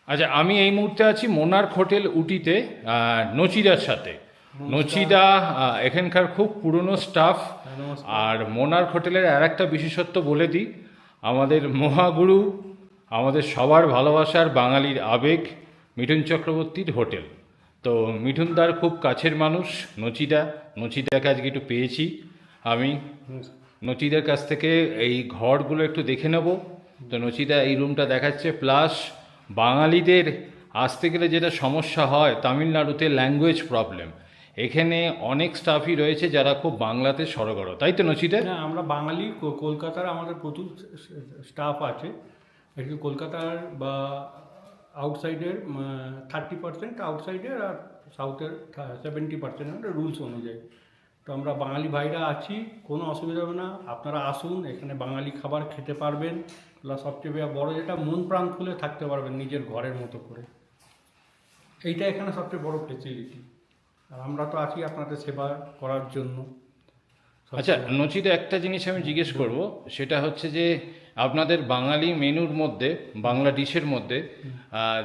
আচ্ছা, আমি এই মুহূর্তে আছি মোনার্ক হোটেল উটিতে নচিদার সাথে। নচিদা এখানকার খুব পুরনো স্টাফ। হ্যাঁ, নমস্কার। আর মোনার্ক হোটেলের আর একটা বিশেষত্ব বলে দিই, আমাদের মহাগুরু, আমাদের সবার ভালোবাসার বাঙালির আবেগ মিঠুন চক্রবর্তীর হোটেল। তো মিঠুনদার খুব কাছের মানুষ নচিদা। নচিদাকে আজকে একটু পেয়েছি আমি। নচিদার কাছ থেকে এই ঘরগুলো একটু দেখে নেব। তো নচিদা এই রুমটা দেখাচ্ছে, প্লাস বাঙালিদের আসতে গেলে যেটা সমস্যা হয় তামিলনাড়ুতে ল্যাঙ্গুয়েজ প্রবলেম, এখানে অনেক স্টাফই রয়েছে যারা খুব বাংলাতে সরগর, তাই তো নচিদা? না, আমরা বাঙালি। কলকাতার আমাদের প্রচুর স্টাফ আছে। একটু কলকাতার বা আউটসাইডের 30%, আউটসাইডের আর সাউথের 70% রুলস অনুযায়ী। তো আমরা বাঙালি ভাইরা আছি, কোনো অসুবিধা হবে না। আপনারা আসুন, এখানে বাঙালি খাবার খেতে পারবেন। প্লাস সবচেয়ে বড় যেটা, মন প্রাণ খুলে থাকতে পারবেন নিজের ঘরের মতো করে। এইটা এখানে সবচেয়ে বড় ফেসিলিটি। আর আমরা তো আছি আপনাদের সেবা করার জন্য। আচ্ছা নচিদা, একটা জিনিস আমি জিজ্ঞেস করব, সেটা হচ্ছে যে আপনাদের বাঙালি মেনুর মধ্যে, বাংলা ডিশের মধ্যে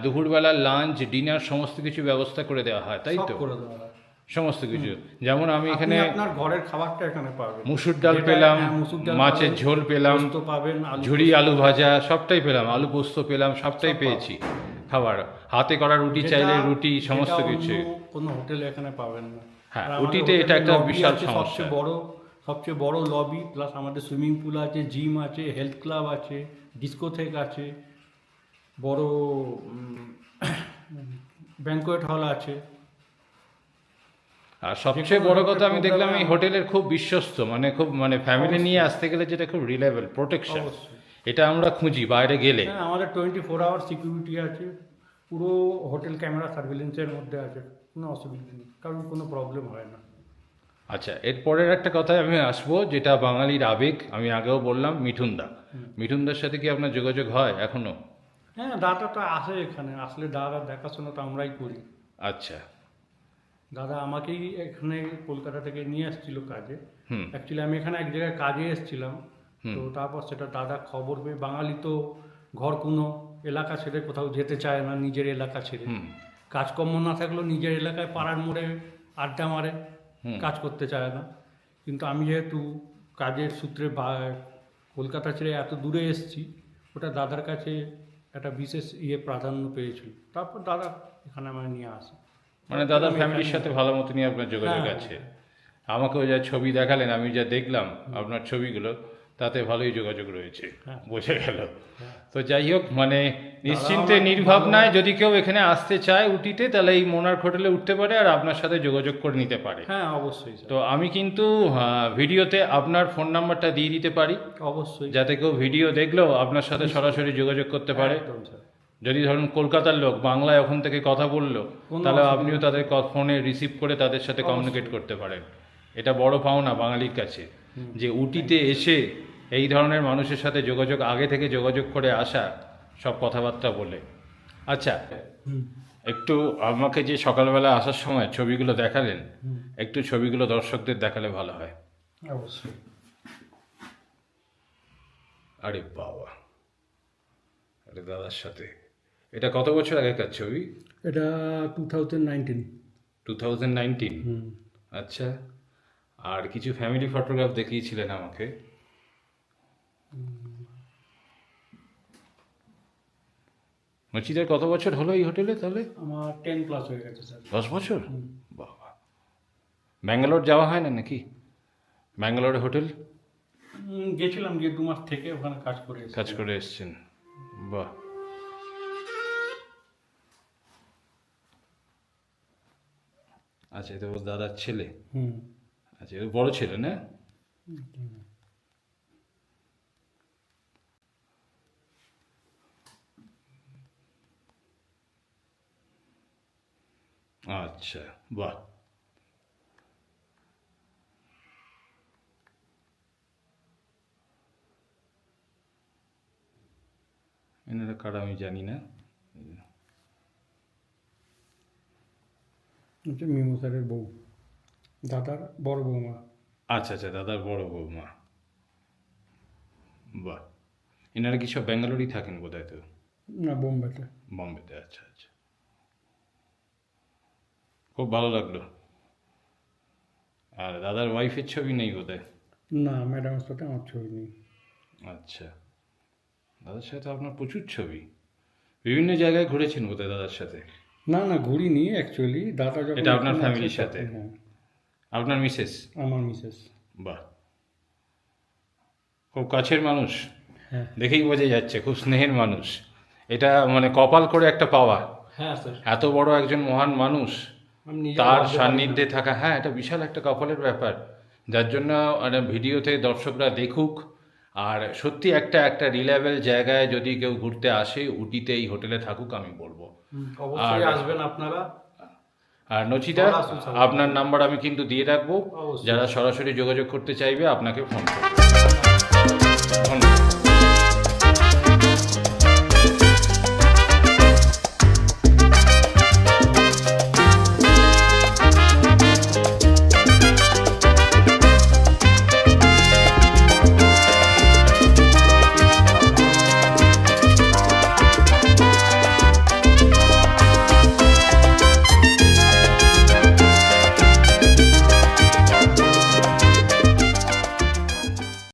দুপুরবেলা লাঞ্চ ডিনার সমস্ত কিছু ব্যবস্থা করে দেওয়া হয়, তাই তো? সব করে দেওয়া হয়। সমস্ত কিছু, যেমন আমি আপনি এখানে আপনার ঘরের খাবারটা এখানে পাবেন। মুসুর ডাল যেটা- পেলাম, হ্যাঁ, মুসুর ডাল মাছের পাবেন, ঝোল পেলাম, পোস্ত পাবেন, ঝুরি আলু ভাজা সবটাই পেলাম, আলু পোস্ত পেলাম, সবটাই সব পেয়েছি। খাবার হাতে করা রুটি যেটা- চাইলে রুটি, যেটা সমস্ত অন্য কিছু। কোনো হোটেলে এখানে পাবেন না। হ্যাঁ, আর আমাদের উটিতে এটা হোটেলে একটা লবি বিশাল আছে, সমস্যা। সবচেয়ে বড় লবি। প্লাস আমাদের সুইমিং পুল আছে, জিম আছে, হেলথ ক্লাব আছে, ডিস্কোথেক আছে, বড় ব্যাঙ্কোয়েট হল আছে। আর সবচেয়ে বড় কথা, আমি দেখলাম এই হোটেলের খুব বিশ্বস্ত, মানে খুব, মানে ফ্যামিলি নিয়ে আসতে গেলে যেটা খুব রিলায়েবল প্রোটেকশন, অবশ্যই। এটা আমরা খুঁজি বাইরে গেলে। হ্যাঁ, আমাদের 24 আওয়ার সিকিউরিটি আছে। পুরো হোটেল ক্যামেরা সার্ভিলেন্সের মধ্যে আছে। কোনো অসুবিধা নেই, কারণ কোনো প্রবলেম হয় না। আচ্ছা, এরপরের একটা কথায় আমি আসবো, যেটা বাঙালির আবেগ, আমি আগেও বললাম, মিঠুনদা। মিঠুনদার সাথে কি আপনার যোগাযোগ হয় এখনো? হ্যাঁ, দাদা তো আসে এখানে। আসলে দাদা দেখাশোনা তো আমরাই করি। আচ্ছা। দাদা আমাকেই এখানে কলকাতা থেকে নিয়ে আসছিল কাজে। হুম। অ্যাকচুয়ালি আমি এখানে এক জায়গায় কাজে এসেছিলাম। হুম। তো তারপর সেটা দাদা খবর পেয়ে, বাঙালি তো ঘর কোনো এলাকা ছেড়ে কোথাও যেতে চায় না, নিজের এলাকা ছেড়ে। হুম। কাজকর্ম না থাকলেও নিজের এলাকায় পাড়ার মোড়ে আড্ডা মারে, হুম। কাজ করতে চায় না। কিন্তু আমি যেহেতু কাজের সূত্রে কলকাতা ছেড়ে এত দূরে এসেছি, ওটা দাদার কাছে একটা বিশেষ প্রাধান্য পেয়েছিল। তারপর দাদা এখানে আমায় নিয়ে আসে। মানে দাদার আমি ফ্যামিলির এখানে- সাথে ভালো মতনই আপনার যোগাযোগ হ্যাঁ, আছে। আমাকেও যা ছবি দেখালেন, আমি যা দেখলাম আপনার ছবিগুলো, তাতে ভালোই যোগাযোগ রয়েছে, হ্যাঁ। বোঝা গেল। তো যাই হোক, মানে নিশ্চিন্তে আমার নির্ভাবনায় যদি কেউ এখানে আসতে চায় উটিতে, তাহলে এই মোনার্ক হোটেলে উঠতে পারে আর আপনার সাথে যোগাযোগ করে নিতে পারে। হ্যাঁ, অবশ্যই স্যার। তো আমি কিন্তু ভিডিওতে আপনার ফোন নাম্বারটা দিয়ে দিতে পারি, অবশ্যই। যাতে কেউ ভিডিও দেখলেও আপনার সাথে সরাসরি যোগাযোগ করতে পারে। একদম স্যার। যদি ধরুন কলকাতার লোক বাংলায় ওখান থেকে কথা বললো, কোনো তাহলে অসুবিধা আপনিও তাদের ফোনে রিসিভ করে তাদের সাথে অবশ্যই। কমিউনিকেট করতে পারেন। এটা বড় পাওনা বাঙালির কাছে, যে উটিতে এসে এই ধরনের মানুষের সাথে যোগাযোগ, আগে থেকে যোগাযোগ করে আসা, সব কথাবার্তা বলে। আচ্ছা, একটু আমাকে যে সকালবেলা আসার সময় ছবিগুলো দেখালেন, একটু ছবিগুলো দর্শকদের দেখালে ভালো হয়। অবশ্যই। আরে বাবা, আরে দাদার সাথে, এটা কত বছর আগেকার ছবি? এটা 2019। 2019? আচ্ছা। আর কিছু ফ্যামিলি ফটোগ্রাফ দেখিয়েছিলেন আমাকে। মচিদার কত বছর হলো এই হোটেলে তাহলে? আমার 10+ হয়ে গেছে স্যার। 10 বছর? বাবা। ব্যাঙ্গালোর যাওয়া হয় না নাকি? ব্যাঙ্গালোরে হোটেল গেছিলাম, গিয়ে 2 মাস থেকে ওখানে কাজ করে এসেছি। কাজ করে এসছেন? বাহ। আচ্ছা, এটা ওর দাদার ছেলে? হুম। আচ্ছা, এটা বড় ছেলে না? আচ্ছা, বাহ। এনারা কারা আমি জানি না। হচ্ছে মিমো স্যারের বউ, দাদার বড় বৌমা। আচ্ছা আচ্ছা, দাদার বড় বৌমা। বাহ। এনারা কি সব ব্যাঙ্গালোরই থাকেন বোধ হয়? তো না, বোম্বেতে। বম্বেতে, আচ্ছা আচ্ছা। খুব ভালো লাগলো। আর দাদার ওয়াইফের ছবি নেই বোধহয়? না, ম্যাডামের সাথে আমার ছবি নেই। আচ্ছা, দাদার সাথে আপনার প্রচুর ছবি। বিভিন্ন জায়গায় ঘুরেছেন বোধহয় দাদার সাথে? না না, ঘুরিনি অ্যাকচুয়ালি, দাদা যখন এটা আপনার এখানে ফ্যামিলির আসে সাথে? তখন, হ্যাঁ, আপনার মিসেস? আমার মিসেস। বাহ, খুব কাছের মানুষ, হ্যাঁ দেখেই বোঝা যাচ্ছে খুব স্নেহের মানুষ। এটা মানে কপাল করে একটা পাওয়া, হ্যাঁ স্যার, এত বড় একজন মহান মানুষ আমি নিজে তার ভাবতে পারি না। সান্নিধ্যে থাকা। হ্যাঁ, এটা বিশাল একটা কপালের ব্যাপার, যার জন্য ভিডিওতে দর্শকরা দেখুক। আর সত্যি একটা একটা রিলায়েবল জায়গায় যদি কেউ ঘুরতে আসে, উটিতে এই হোটেলে থাকুক আমি বলবো। অবশ্যই আর- আসবেন আপনারা। আর নচিতা, সবাই আসুন, সবাই। আপনার নাম্বার আমি কিন্তু দিয়ে রাখবো, অবশ্যই। যারা সরাসরি যোগাযোগ করতে চাইবে আপনাকে ফোন করবে। ধন্যবাদ।